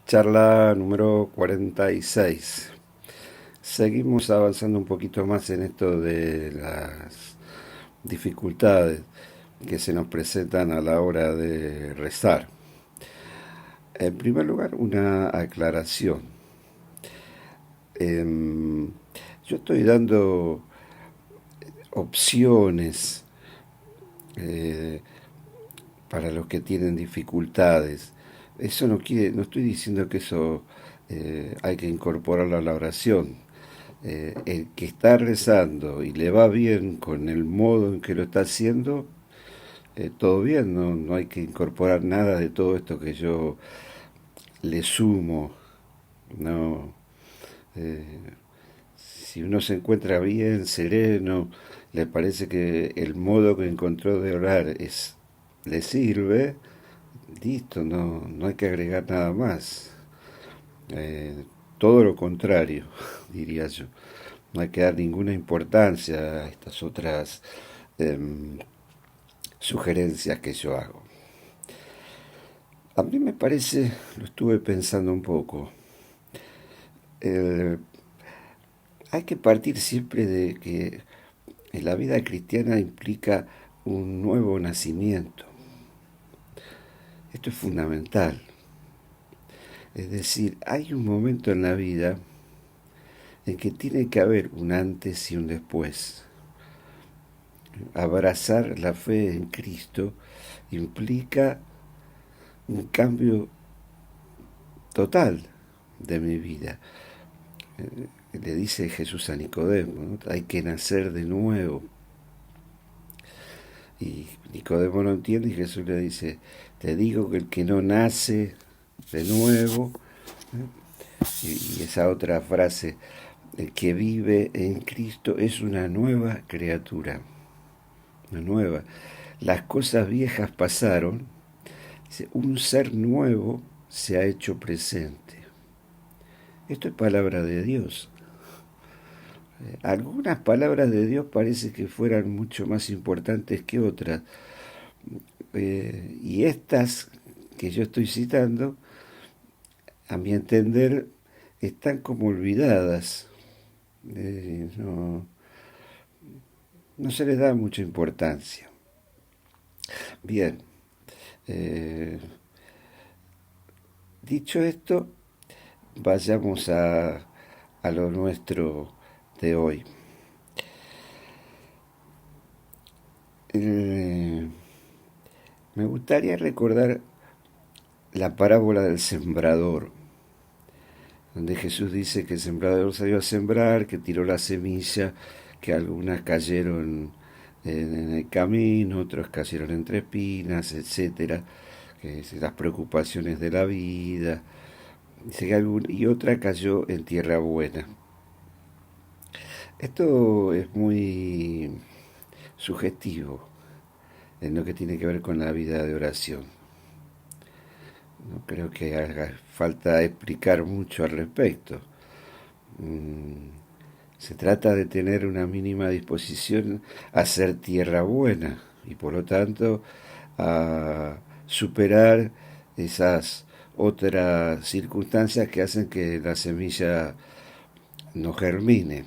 Charla número 46. Seguimos avanzando un poquito más en esto de las dificultades que se nos presentan a la hora de rezar. En primer lugar, una aclaración. Em, yo estoy dando opciones eh, para los que tienen dificultades. Eso no estoy diciendo que eso hay que incorporarlo a la oración. El que está rezando y le va bien con el modo en que lo está haciendo, todo bien, no hay que incorporar nada de todo esto que yo le sumo. No, eh, si uno se encuentra bien, sereno, le parece que el modo que encontró de orar le sirve, listo, no hay que agregar nada más. Eh, Todo lo contrario, diría yo. No hay que dar ninguna importancia a estas otras em, sugerencias que yo hago. A mí me parece, lo estuve pensando un poco, eh, hay que partir siempre de que la vida cristiana implica un nuevo nacimiento. Esto es fundamental. Es decir, hay un momento en la vida en que tiene que haber un antes y un después. Abrazar la fe en Cristo implica un cambio total de mi vida. Le dice Jesús a Nicodemo, ¿no? Hay que nacer de nuevo. Y Nicodemo no entiende y Jesús le dice, te digo que el que no nace de nuevo, y esa otra frase, el que vive en Cristo es una nueva criatura, una nueva. Las cosas viejas pasaron, un ser nuevo se ha hecho presente. Esto es palabra de Dios. Algunas palabras de Dios parece que fueran mucho más importantes que otras. Y estas que yo estoy citando, a mi entender, están como olvidadas. No, no se les da mucha importancia. Bien, eh, dicho esto, vayamos a lo nuestro de hoy. Eh, Me gustaría recordar la parábola del sembrador, donde Jesús dice que el sembrador salió a sembrar, que tiró la semilla, que algunas cayeron en el camino, otras cayeron entre espinas, etcétera, que es las preocupaciones de la vida, dice que y otra cayó en tierra buena. Esto es muy sugestivo en lo que tiene que ver con la vida de oración. No creo que haga falta explicar mucho al respecto. Se trata de tener una mínima disposición a ser tierra buena y por lo tanto a superar esas otras circunstancias que hacen que la semilla no germine.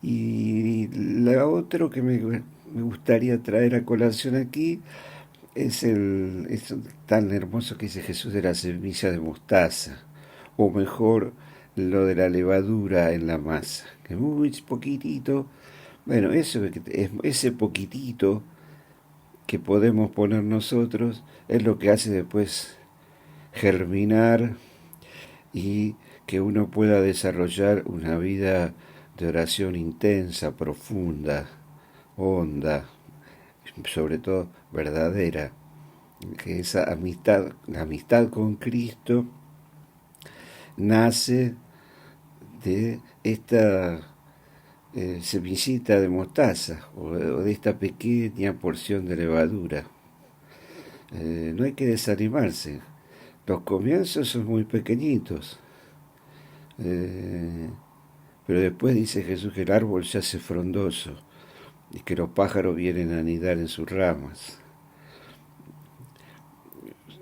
Y lo otro que me gustaría traer a colación aquí es tan hermoso que dice Jesús de la semilla de mostaza, o mejor, lo de la levadura en la masa, que muy poquitito, bueno, eso es ese poquitito que podemos poner nosotros es lo que hace después germinar y que uno pueda desarrollar una vida de oración intensa, profunda, honda, sobre todo verdadera, que esa amistad, la amistad con Cristo nace de esta semillita de mostaza o de esta pequeña porción de levadura. No hay que desanimarse. Los comienzos son muy pequeñitos, eh, pero después dice Jesús que el árbol se hace frondoso y que los pájaros vienen a anidar en sus ramas.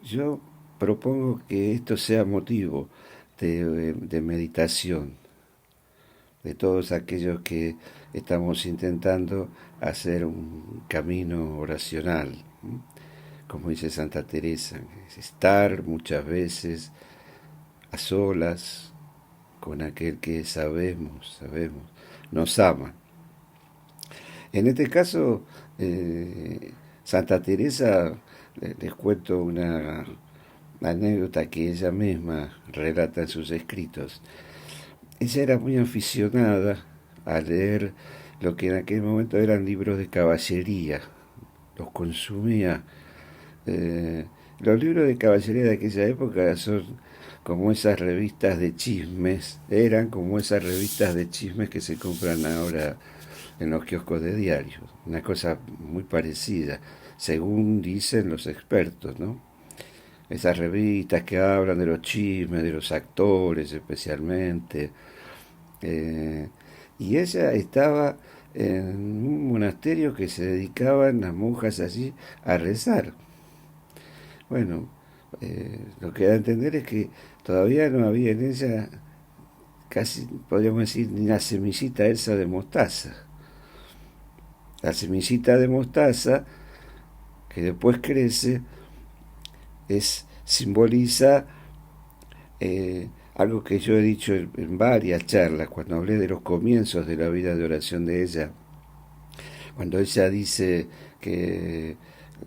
Yo propongo que esto sea motivo de meditación de todos aquellos que estamos intentando hacer un camino oracional, ¿m? Como dice Santa Teresa, es estar muchas veces a solas con aquel que sabemos, nos ama. En este caso, Santa Teresa, les cuento una anécdota que ella misma relata en sus escritos. Ella era muy aficionada a leer lo que en aquel momento eran libros de caballería, los consumía. Eh, los libros de caballería de aquella época son como esas revistas de chismes, eran como esas revistas de chismes que se compran ahora en los kioscos de diarios, una cosa muy parecida, según dicen los expertos, ¿no? Esas revistas que hablan de los chismes, de los actores especialmente. Eh, y ella estaba en un monasterio que se dedicaban las monjas allí a rezar. Bueno, lo que da a entender es que todavía no había en ella casi, podríamos decir, ni la semillita esa de mostaza. La semillita de mostaza, que después crece, simboliza algo que yo he dicho en varias charlas, cuando hablé de los comienzos de la vida de oración de ella, cuando ella dice que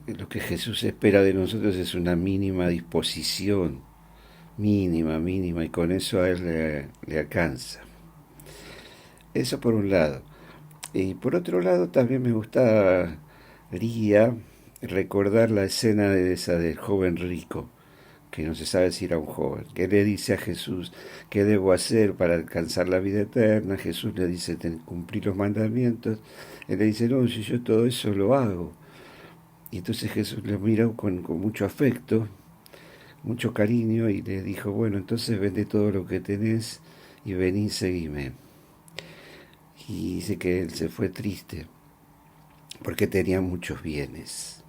lo que Jesús espera de nosotros es una mínima disposición, mínima, y con eso a él le alcanza. Eso por un lado. Y por otro lado también me gustaría recordar la escena de esa del joven rico, que no se sabe si era un joven, que le dice a Jesús, ¿qué debo hacer para alcanzar la vida eterna? Jesús le dice, cumplir los mandamientos. Él le dice, no, si yo todo eso lo hago. Y entonces Jesús le miró con mucho afecto, mucho cariño, y le dijo, bueno, entonces vende todo lo que tenés y vení, seguime. Y dice que él se fue triste, porque tenía muchos bienes.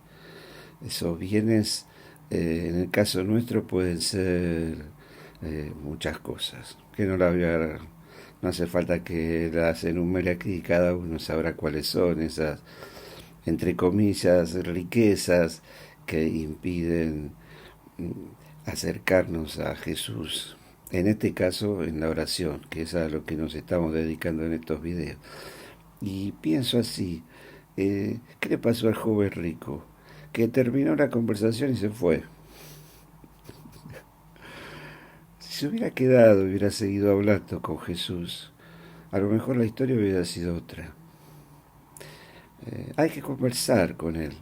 Esos bienes, en el caso nuestro, pueden ser muchas cosas, que no la voy a... No hace falta que las enumere aquí, cada uno sabrá cuáles son esas, entre comillas, riquezas que impiden acercarnos a Jesús. En este caso, en la oración, que es a lo que nos estamos dedicando en estos videos. Y pienso así, ¿qué le pasó al joven rico? Que terminó la conversación y se fue. Si se hubiera quedado, hubiera seguido hablando con Jesús, a lo mejor la historia hubiera sido otra. Hay que conversar con Él,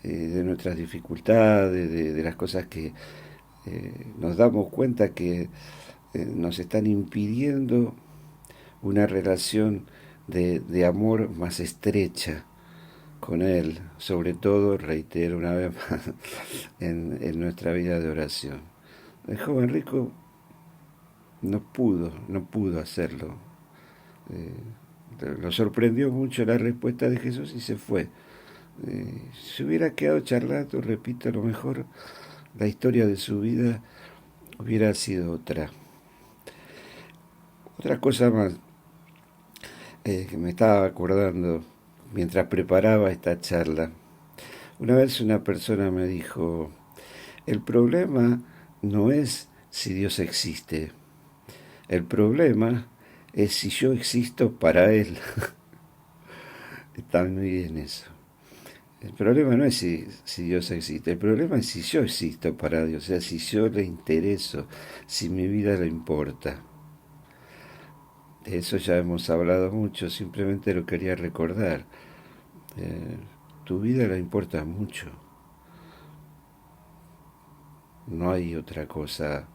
de nuestras dificultades, de las cosas que nos damos cuenta que nos están impidiendo una relación de amor más estrecha con Él, sobre todo, reitero una vez más, en nuestra vida de oración. El joven rico no pudo hacerlo. Lo sorprendió mucho la respuesta de Jesús y se fue. Si hubiera quedado charlando, repito, a lo mejor la historia de su vida hubiera sido otra. Otra cosa más que me estaba acordando mientras preparaba esta charla. Una vez una persona me dijo, el problema no es si Dios existe, el problema es si yo existo para Él. Está muy bien eso. El problema no es si Dios existe, el problema es si yo existo para Dios, o sea, si yo le intereso, si mi vida le importa. De eso ya hemos hablado mucho, simplemente lo quería recordar. Eh, Tu vida le importa mucho, no hay otra cosa,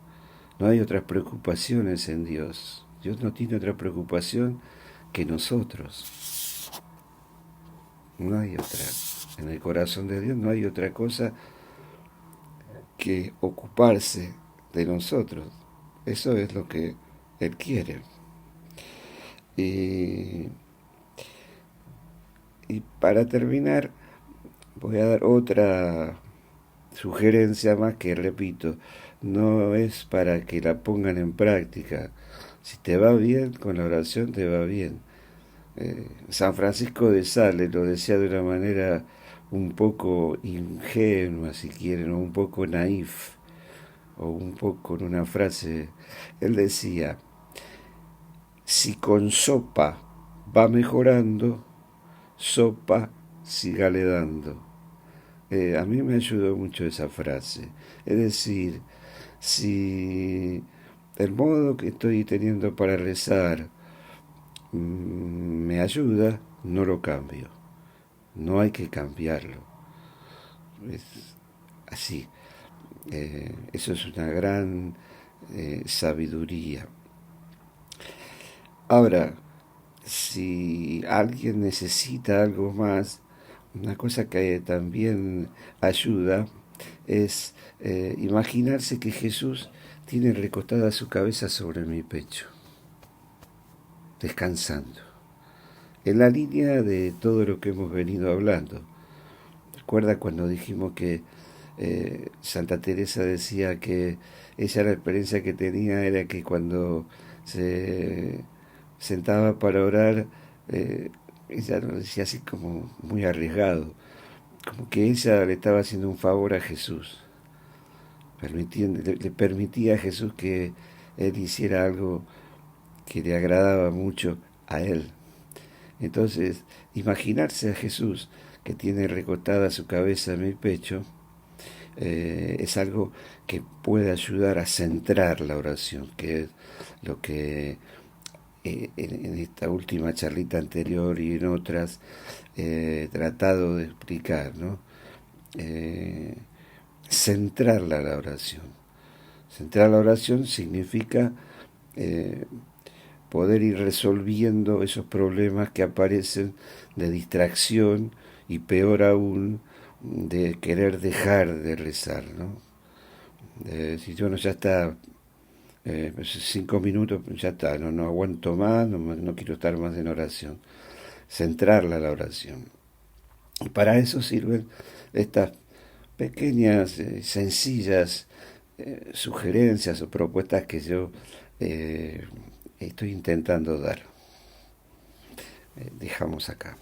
no hay otras preocupaciones en Dios. Dios no tiene otra preocupación que nosotros, no hay otra. En el corazón de Dios no hay otra cosa que ocuparse de nosotros. Eso es lo que Él quiere. Y, y para terminar, voy a dar otra sugerencia más que, repito, no es para que la pongan en práctica. Si te va bien con la oración, te va bien. San Francisco de Sales lo decía de una manera un poco ingenua, si quieren, o un poco naif, o un poco en una frase. Él decía, si con sopa va mejorando, sopa sígale dando. A mí me ayudó mucho esa frase. Es decir, si el modo que estoy teniendo para rezar me ayuda, no lo cambio. No hay que cambiarlo. Es así. Eso es una gran sabiduría. Ahora, si alguien necesita algo más, una cosa que también ayuda es imaginarse que Jesús tiene recostada su cabeza sobre mi pecho, descansando, en la línea de todo lo que hemos venido hablando. Recuerda cuando dijimos que Santa Teresa decía que ella la experiencia que tenía era que cuando se sentaba para orar, eh, ella lo decía así como muy arriesgado, como que ella le estaba haciendo un favor a Jesús, le permitía a Jesús que él hiciera algo que le agradaba mucho a él. Entonces, imaginarse a Jesús que tiene recostada su cabeza en mi pecho es algo que puede ayudar a centrar la oración, que es lo que en esta última charlita anterior y en otras he tratado de explicar, ¿no? Eh, Centrarla la oración. Centrar la oración significa eh, poder ir resolviendo esos problemas que aparecen de distracción y peor aún de querer dejar de rezar, ¿no? Si bueno, ya está, 5 minutos, ya está, no aguanto más, no quiero estar más en oración. Centrarla la oración. Y para eso sirven estas pequeñas, sencillas sugerencias o propuestas que yo estoy intentando dar. Dejamos acá.